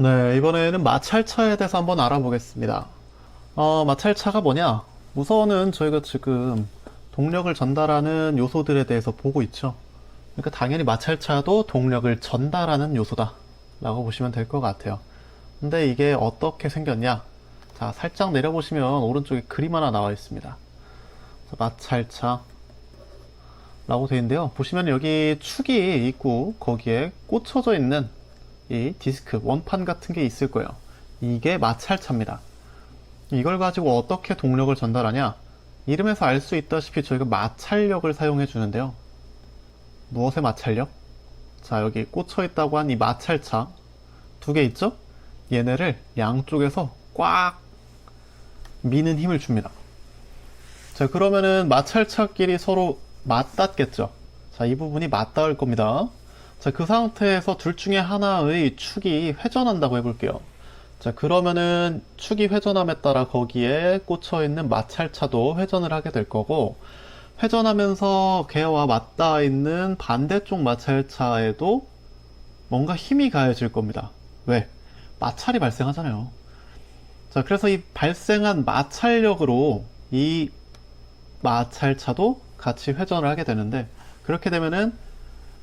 네, 이번에는 마찰차에 대해서 한번 알아보겠습니다. 마찰차가 뭐냐? 우선은 저희가 지금 동력을 전달하는 요소들에 대해서 보고 있죠. 그러니까 당연히 마찰차도 동력을 전달하는 요소다 라고 보시면 될 것 같아요. 근데 이게 어떻게 생겼냐? 자, 살짝 내려보시면 오른쪽에 그림 하나 나와 있습니다. 마찰차 라고 되어 있는데요. 보시면 여기 축이 있고 거기에 꽂혀져 있는 이 디스크, 원판 같은 게 있을 거예요. 이게 마찰차입니다. 이걸 가지고 어떻게 동력을 전달하냐? 이름에서 알 수 있다시피 저희가 마찰력을 사용해 주는데요. 무엇의 마찰력? 자, 여기 꽂혀 있다고 한 이 마찰차 두 개 있죠? 얘네를 양쪽에서 꽉 미는 힘을 줍니다. 자, 그러면은 마찰차끼리 서로 맞닿겠죠? 자, 이 부분이 맞닿을 겁니다. 자, 그 상태에서 둘 중에 하나의 축이 회전한다고 해볼게요. 자, 그러면은 축이 회전함에 따라 거기에 꽂혀 있는 마찰차도 회전을 하게 될 거고, 회전하면서 걔와 맞닿아 있는 반대쪽 마찰차에도 뭔가 힘이 가해질 겁니다. 왜? 마찰이 발생하잖아요. 자, 그래서 이 발생한 마찰력으로 이 마찰차도 같이 회전을 하게 되는데, 그렇게 되면은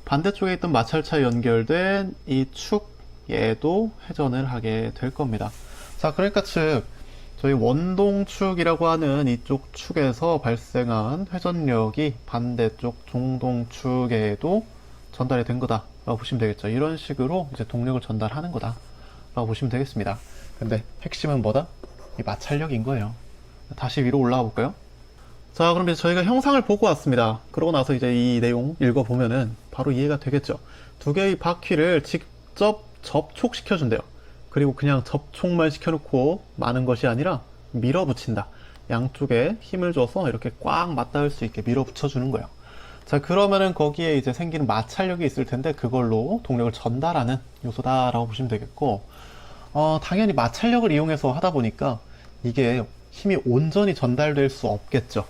반대쪽에 있던 마찰차에 연결된 이 축 얘도 회전을 하게 될 겁니다. 자, 그러니까 즉 저희 원동축이라고 하는 이쪽 축에서 발생한 회전력이 반대쪽 종동축에도 전달이 된 거다라고 보시면 되겠죠. 이런 식으로 이제 동력을 전달하는 거다라고 보시면 되겠습니다. 근데 핵심은 뭐다? 이 마찰력인 거예요. 다시 위로 올라가 볼까요? 자, 그럼 이제 저희가 형상을 보고 왔습니다. 그러고 나서 이제 이 내용 읽어보면은 바로 이해가 되겠죠. 두 개의 바퀴를 직접 접촉시켜 준대요. 그리고 그냥 접촉만 시켜놓고 마는 것이 아니라 밀어붙인다. 양쪽에 힘을 줘서 이렇게 꽉 맞닿을 수 있게 밀어붙여 주는 거예요. 자, 그러면은 거기에 이제 생기는 마찰력이 있을 텐데 그걸로 동력을 전달하는 요소다라고 보시면 되겠고, 당연히 마찰력을 이용해서 하다 보니까 이게 힘이 온전히 전달될 수 없겠죠.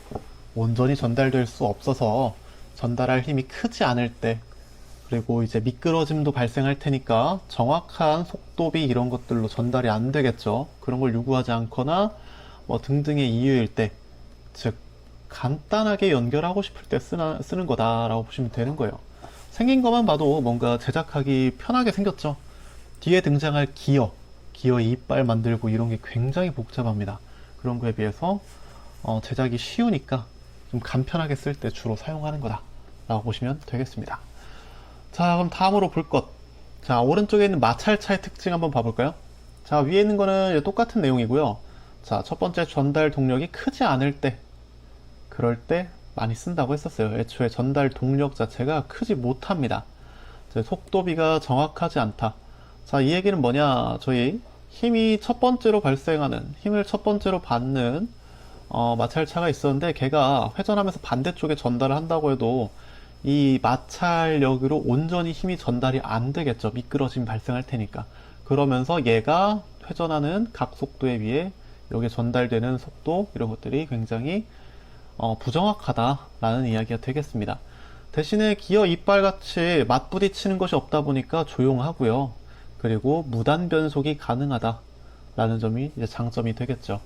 온전히 전달될 수 없어서 전달할 힘이 크지 않을 때, 그리고 이제 미끄러짐도 발생할 테니까 정확한 속도비 이런 것들로 전달이 안 되겠죠. 그런 걸 요구하지 않거나 뭐 등등의 이유일 때, 즉 간단하게 연결하고 싶을 때 쓰는 거다라고 보시면 되는 거예요. 생긴 것만 봐도 뭔가 제작하기 편하게 생겼죠. 뒤에 등장할 기어 이빨 만들고 이런 게 굉장히 복잡합니다. 그런 거에 비해서 제작이 쉬우니까 좀 간편하게 쓸 때 주로 사용하는 거다 라고 보시면 되겠습니다. 자, 그럼 다음으로 볼 것. 자, 오른쪽에 있는 마찰차의 특징 한번 봐볼까요? 자, 위에 있는 거는 똑같은 내용이고요. 자, 첫 번째 전달 동력이 크지 않을 때, 그럴 때 많이 쓴다고 했었어요. 애초에 전달 동력 자체가 크지 못합니다. 속도비가 정확하지 않다. 자, 이 얘기는 뭐냐? 저희 힘이 첫 번째로 발생하는, 힘을 첫 번째로 받는 마찰차가 있었는데 걔가 회전하면서 반대쪽에 전달을 한다고 해도 이 마찰력으로 온전히 힘이 전달이 안 되겠죠. 미끄러짐이 발생할 테니까. 그러면서 얘가 회전하는 각 속도에 비해 여기에 전달되는 속도 이런 것들이 굉장히 부정확하다라는 이야기가 되겠습니다. 대신에 기어 이빨 같이 맞부딪히는 것이 없다 보니까 조용하고요. 그리고 무단 변속이 가능하다라는 점이 이제 장점이 되겠죠.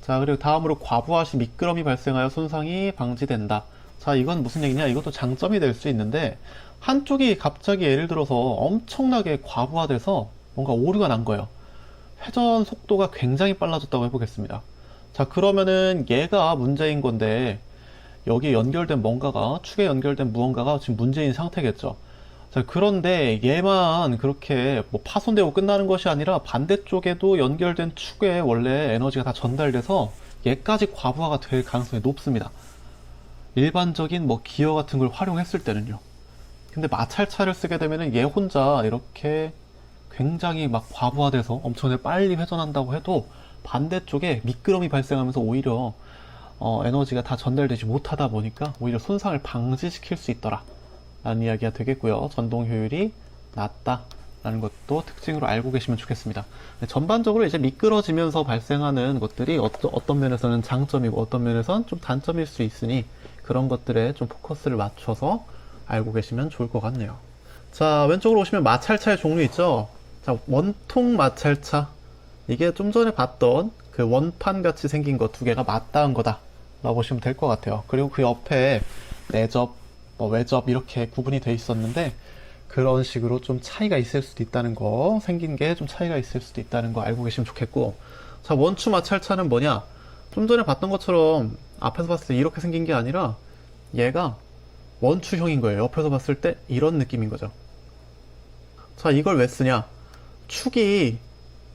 자, 그리고 다음으로 과부하 시 미끄럼이 발생하여 손상이 방지된다. 자, 이건 무슨 얘기냐? 이것도 장점이 될 수 있는데 한쪽이 갑자기 예를 들어서 엄청나게 과부하돼서 뭔가 오류가 난 거예요. 회전 속도가 굉장히 빨라졌다고 해보겠습니다. 자, 그러면은 얘가 문제인 건데 여기에 연결된 뭔가가, 축에 연결된 무언가가 지금 문제인 상태겠죠. 자, 그런데 얘만 그렇게 뭐 파손되고 끝나는 것이 아니라 반대쪽에도 연결된 축에 원래 에너지가 다 전달돼서 얘까지 과부하가 될 가능성이 높습니다. 일반적인 뭐 기어 같은 걸 활용했을 때는요. 근데 마찰차를 쓰게 되면은 얘 혼자 이렇게 굉장히 막 과부하돼서 엄청나게 빨리 회전한다고 해도 반대쪽에 미끄럼이 발생하면서 오히려 에너지가 다 전달되지 못하다 보니까 오히려 손상을 방지시킬 수 있더라 라는 이야기가 되겠고요. 전동 효율이 낮다 라는 것도 특징으로 알고 계시면 좋겠습니다. 전반적으로 이제 미끄러지면서 발생하는 것들이 어떤 면에서는 장점이고 어떤 면에서는 좀 단점일 수 있으니 그런 것들에 좀 포커스를 맞춰서 알고 계시면 좋을 것 같네요. 자, 왼쪽으로 오시면 마찰차의 종류 있죠. 자, 원통 마찰차. 이게 좀 전에 봤던 그 원판 같이 생긴 거 두 개가 맞닿은 거다 라고 보시면 될 것 같아요. 그리고 그 옆에 내접, 외접 이렇게 구분이 돼 있었는데 그런 식으로 좀 차이가 있을 수도 있다는 거, 생긴 게 좀 차이가 있을 수도 있다는 거 알고 계시면 좋겠고, 자, 원추 마찰차는 뭐냐? 좀 전에 봤던 것처럼 앞에서 봤을 때 이렇게 생긴 게 아니라 얘가 원추형인 거예요. 옆에서 봤을 때 이런 느낌인 거죠. 자, 이걸 왜 쓰냐? 축이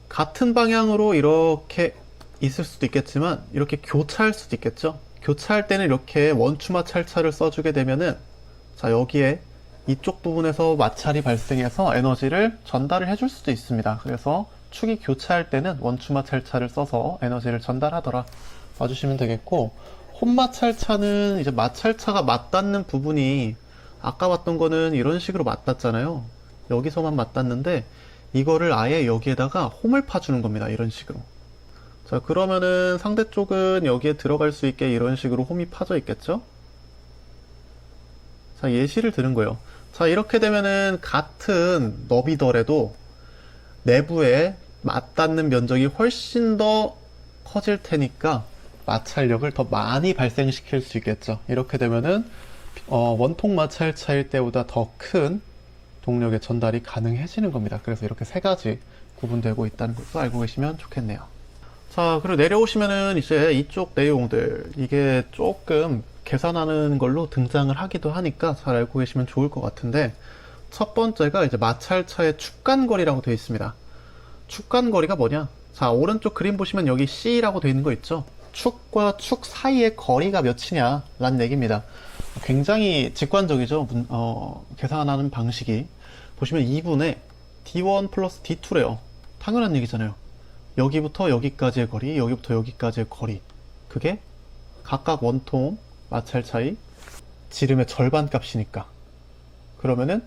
같은 방향으로 이렇게 있을 수도 있겠지만 이렇게 교차할 수도 있겠죠. 교차할 때는 이렇게 원추 마찰차를 써주게 되면은, 자, 여기에 이쪽 부분에서 마찰이 발생해서 에너지를 전달을 해줄 수도 있습니다. 그래서 축이 교차할 때는 원추 마찰차를 써서 에너지를 전달하더라 봐주시면 되겠고, 홈 마찰차는 이제 마찰차가 맞닿는 부분이 아까 봤던 거는 이런 식으로 맞닿잖아요. 여기서만 맞닿는데 이거를 아예 여기에다가 홈을 파주는 겁니다. 이런 식으로. 자, 그러면은 상대 쪽은 여기에 들어갈 수 있게 이런 식으로 홈이 파져 있겠죠? 자, 예시를 들은 거예요. 자, 이렇게 되면은 같은 너비더라도 내부에 맞닿는 면적이 훨씬 더 커질 테니까 마찰력을 더 많이 발생시킬 수 있겠죠. 이렇게 되면은 원통 마찰차일 때보다 더 큰 동력의 전달이 가능해지는 겁니다. 그래서 이렇게 세 가지 구분되고 있다는 것도 알고 계시면 좋겠네요. 자, 그리고 내려오시면은 이제 이쪽 내용들, 이게 조금 계산하는 걸로 등장을 하기도 하니까 잘 알고 계시면 좋을 것 같은데, 첫 번째가 이제 마찰차의 축간거리라고 되어 있습니다. 축간거리가 뭐냐? 자, 오른쪽 그림 보시면 여기 C라고 되어 있는 거 있죠? 축과 축 사이의 거리가 몇이냐 라는 얘기입니다. 굉장히 직관적이죠. 계산하는 방식이. 보시면 2분의 D1 플러스 D2래요. 당연한 얘기잖아요. 여기부터 여기까지의 거리, 여기부터 여기까지의 거리. 그게 각각 원통 마찰 차이 지름의 절반 값이니까. 그러면은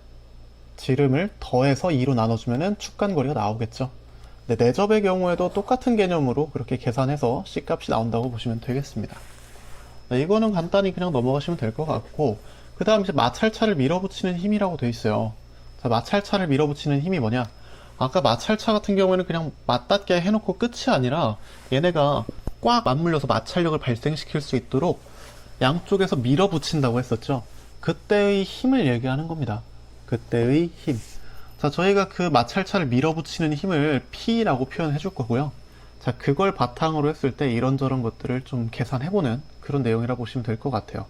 지름을 더해서 2로 나눠주면은 축간거리가 나오겠죠. 근데 내접의 경우에도 똑같은 개념으로 그렇게 계산해서 C 값이 나온다고 보시면 되겠습니다. 네, 이거는 간단히 그냥 넘어가시면 될 것 같고, 그 다음 이제 마찰차를 밀어붙이는 힘이라고 되어 있어요. 자, 마찰차를 밀어붙이는 힘이 뭐냐? 아까 마찰차 같은 경우에는 그냥 맞닿게 해놓고 끝이 아니라 얘네가 꽉 맞물려서 마찰력을 발생시킬 수 있도록 양쪽에서 밀어붙인다고 했었죠. 그때의 힘을 얘기하는 겁니다. 그때의 힘. 자, 저희가 그 마찰차를 밀어붙이는 힘을 P라고 표현해 줄 거고요. 자, 그걸 바탕으로 했을 때 이런저런 것들을 좀 계산해보는 그런 내용이라 보시면 될 것 같아요.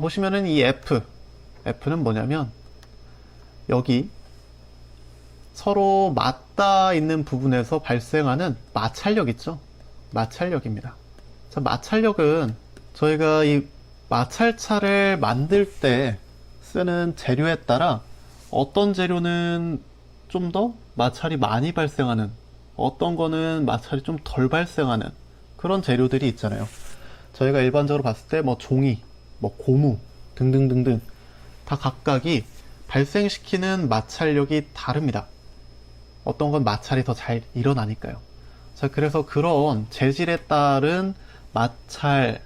보시면은 이 F는 뭐냐면 여기 서로 맞닿아 있는 부분에서 발생하는 마찰력 있죠? 마찰력입니다. 자, 마찰력은 저희가 이 마찰차를 만들 때 쓰는 재료에 따라 어떤 재료는 좀 더 마찰이 많이 발생하는, 어떤 거는 마찰이 좀 덜 발생하는 그런 재료들이 있잖아요. 저희가 일반적으로 봤을 때 뭐 종이, 뭐 고무 등등등등 다 각각이 발생시키는 마찰력이 다릅니다. 어떤 건 마찰이 더 잘 일어나니까요. 자, 그래서 그런 재질에 따른 마찰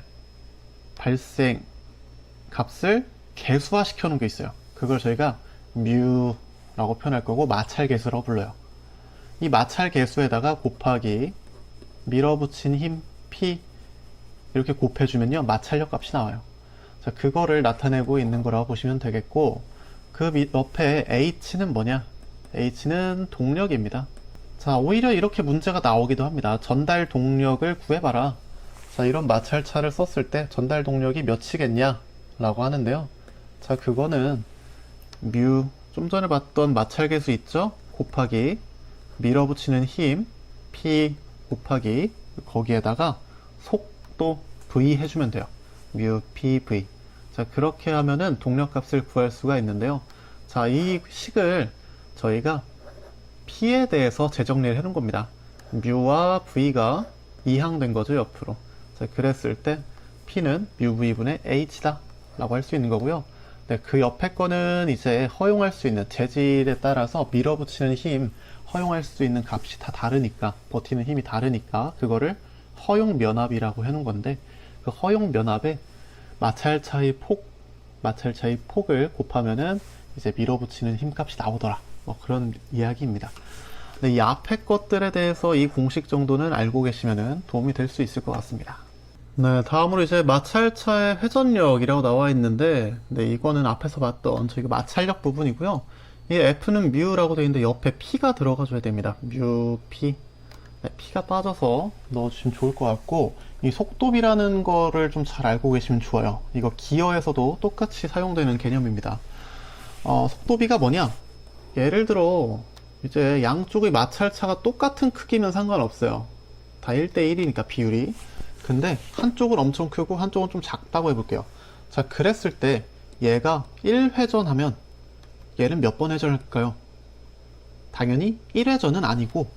발생 값을 계수화 시켜 놓은 게 있어요. 그걸 저희가 뮤라고 표현할 거고 마찰 계수라고 불러요. 이 마찰 계수에다가 곱하기 밀어붙인 힘 P 이렇게 곱해주면요 마찰력 값이 나와요. 자, 그거를 나타내고 있는 거라고 보시면 되겠고, 그 옆에 H는 뭐냐? H는 동력입니다. 자, 오히려 이렇게 문제가 나오기도 합니다. 전달 동력을 구해봐라. 자, 이런 마찰차를 썼을 때 전달 동력이 몇이겠냐? 라고 하는데요. 자, 그거는 뮤, 좀 전에 봤던 마찰 계수 있죠? 곱하기 밀어붙이는 힘 P 곱하기 거기에다가 속도 V 해주면 돼요. 뮤 PV. 자, 그렇게 하면은 동력 값을 구할 수가 있는데요. 자, 이 식을 저희가 P에 대해서 재정리를 해놓은 겁니다. 뮤와 V가 이항된 거죠, 옆으로. 자, 그랬을 때 P는 뮤 V분의 H다 라고 할 수 있는 거고요. 네, 그 옆에 거는 이제 허용할 수 있는 재질에 따라서 밀어붙이는 힘 허용할 수 있는 값이 다 다르니까, 버티는 힘이 다르니까 그거를 허용 면압이라고 해놓은 건데, 그 허용 면압에 마찰차의 폭을 곱하면은 이제 밀어붙이는 힘 값이 나오더라 뭐 그런 이야기입니다. 근데 이 앞에 것들에 대해서 이 공식 정도는 알고 계시면 도움이 될 수 있을 것 같습니다. 네, 다음으로 이제 마찰차의 회전력이라고 나와 있는데, 네, 이거는 앞에서 봤던 저희가 마찰력 부분이고요. 이 F는 뮤라고 되어 있는데 옆에 P가 들어가줘야 됩니다. 뮤, P. 네, P가 빠져서 넣어주시면 좋을 것 같고, 이 속도비라는 거를 좀 잘 알고 계시면 좋아요. 이거 기어에서도 똑같이 사용되는 개념입니다. 속도비가 뭐냐? 예를 들어 이제 양쪽의 마찰차가 똑같은 크기면 상관없어요. 다 1대1이니까 비율이. 근데 한쪽은 엄청 크고 한쪽은 좀 작다고 해볼게요. 자, 그랬을 때 얘가 1회전하면 얘는 몇 번 회전할까요? 당연히 1회전은 아니고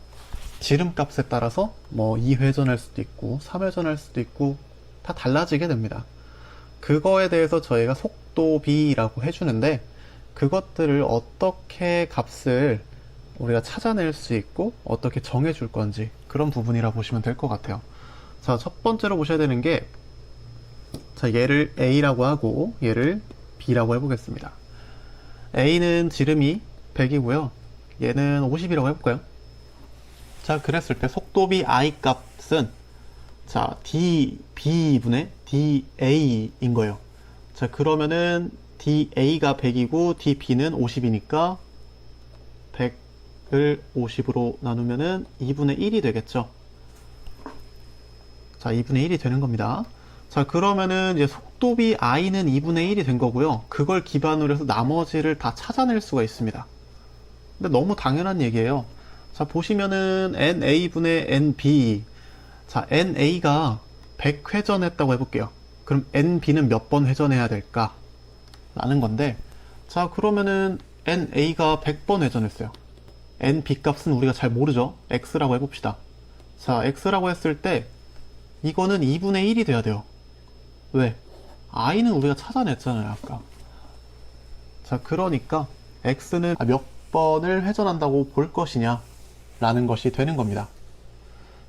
지름값에 따라서 뭐 2회전할 수도 있고 3회전할 수도 있고 다 달라지게 됩니다. 그거에 대해서 저희가 속도비라고 해주는데, 그것들을 어떻게 값을 우리가 찾아낼 수 있고 어떻게 정해줄 건지 그런 부분이라 보시면 될 것 같아요. 자, 첫 번째로 보셔야 되는 게, 자, 얘를 A라고 하고 얘를 B라고 해보겠습니다. A는 지름이 100이고요. 얘는 50이라고 해볼까요? 자, 그랬을 때 속도비 I 값은 자, dB분의 dA인 거예요. 자, 그러면은 dA가 100이고 dB는 50이니까 100을 50으로 나누면은 2분의 1이 되겠죠. 자, 2분의 1이 되는 겁니다. 자, 그러면은 이제 속도비 I는 2분의 1이 된 거고요. 그걸 기반으로 해서 나머지를 다 찾아낼 수가 있습니다. 근데 너무 당연한 얘기예요. 자, 보시면은 NA분의 NB. 자, NA가 100회전 했다고 해볼게요. 그럼 NB는 몇 번 회전해야 될까? 라는 건데, 자, 그러면은 NA가 100번 회전했어요. NB 값은 우리가 잘 모르죠? X라고 해봅시다. 자, X라고 했을 때 이거는 2분의 1이 돼야 돼요. 왜? I는 우리가 찾아냈잖아요, 아까. 자, 그러니까 X는 몇 번을 회전한다고 볼 것이냐 라는 것이 되는 겁니다.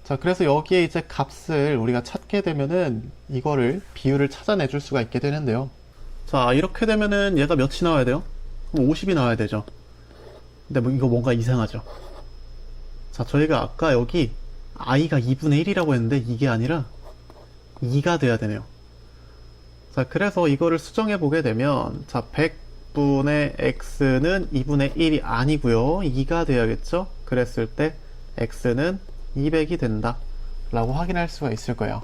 자, 그래서 여기에 이제 값을 우리가 찾게 되면은 이거를 비율을 찾아내 줄 수가 있게 되는데요. 자, 이렇게 되면은 얘가 몇이 나와야 돼요? 그럼 50이 나와야 되죠. 근데 뭐 이거 뭔가 이상하죠. 자, 저희가 아까 여기 i가 2분의 1이라고 했는데 이게 아니라 2가 돼야 되네요. 자, 그래서 이거를 수정해 보게 되면, 자, 100분의 x는 2분의 1이 아니고요 2가 돼야겠죠. 그랬을 때 x는 200이 된다 라고 확인할 수가 있을 거예요.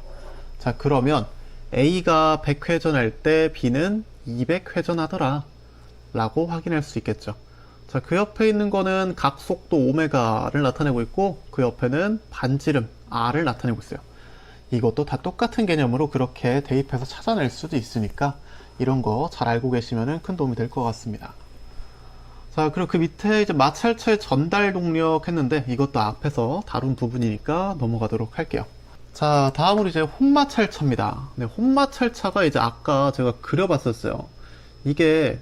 자, 그러면 A가 100회전할 때 B는 200회전하더라 라고 확인할 수 있겠죠. 자, 그 옆에 있는 거는 각속도 오메가를 나타내고 있고, 그 옆에는 반지름 R을 나타내고 있어요. 이것도 다 똑같은 개념으로 그렇게 대입해서 찾아낼 수도 있으니까 이런 거 잘 알고 계시면 큰 도움이 될 것 같습니다. 자, 그리고 그 밑에 이제 마찰차의 전달 동력 했는데, 이것도 앞에서 다룬 부분이니까 넘어가도록 할게요. 자, 다음으로 이제 혼마찰차입니다. 네, 혼마찰차가 이제 아까 제가 그려봤었어요. 이게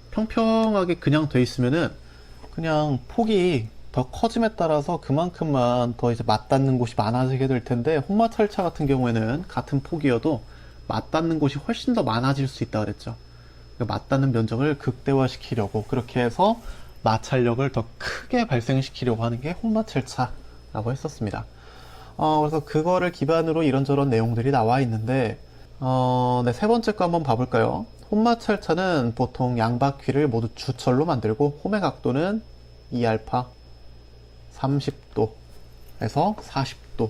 평평하게 그냥 돼 있으면은 그냥 폭이 더 커짐에 따라서 그만큼만 더 이제 맞닿는 곳이 많아지게 될 텐데, 혼마찰차 같은 경우에는 같은 폭이어도 맞닿는 곳이 훨씬 더 많아질 수 있다 그랬죠. 맞닿는 면적을 극대화시키려고 그렇게 해서 마찰력을 더 크게 발생시키려고 하는 게 혼마찰차라고 했었습니다. 그래서 그거를 기반으로 이런저런 내용들이 나와 있는데, 네, 세 번째 거 한번 봐볼까요? 혼마찰차는 보통 양바퀴를 모두 주철로 만들고, 홈의 각도는 2α 30도에서 40도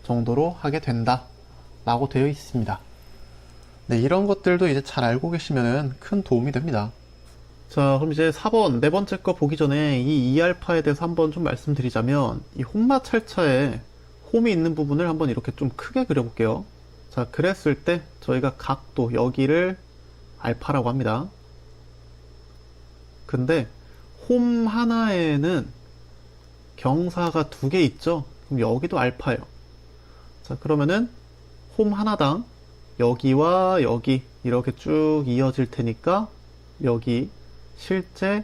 정도로 하게 된다 라고 되어 있습니다. 네, 이런 것들도 이제 잘 알고 계시면 큰 도움이 됩니다. 자, 그럼 이제 4번, 네 번째 거 보기 전에 이 2알파에 대해서 한번 좀 말씀드리자면, 이 혼마찰차에 홈이 있는 부분을 한번 이렇게 좀 크게 그려볼게요. 자, 그랬을 때 저희가 각도, 여기를 알파라고 합니다. 근데 홈 하나에는 경사가 2개 있죠? 그럼 여기도 알파예요. 자, 그러면은 홈 하나당 여기와 여기 이렇게 쭉 이어질 테니까 여기 실제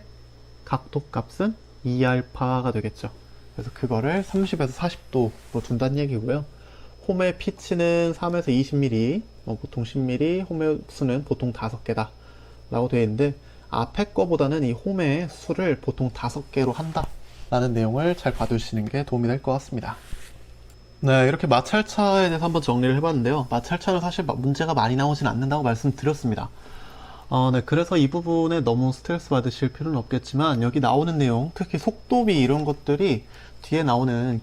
각도 값은 2알파가 되겠죠. 그래서 그거를 30에서 40도로 둔다는 얘기고요. 홈의 피치는 3에서 20mm, 보통 10mm, 홈의 수는 보통 5개다 라고 되어 있는데, 앞에 거보다는 이 홈의 수를 보통 5개로 한다 라는 내용을 잘 봐두시는 게 도움이 될 것 같습니다. 네, 이렇게 마찰차에 대해서 한번 정리를 해봤는데요. 마찰차는 사실 문제가 많이 나오진 않는다고 말씀드렸습니다. 네, 그래서 이 부분에 너무 스트레스 받으실 필요는 없겠지만 여기 나오는 내용, 특히 속도비 이런 것들이 뒤에 나오는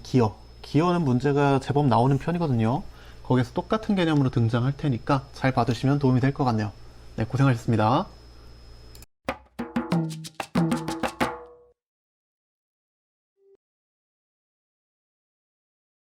기어는 문제가 제법 나오는 편이거든요. 거기서 똑같은 개념으로 등장할 테니까 잘 봐두시면 도움이 될 것 같네요. 네, 고생하셨습니다.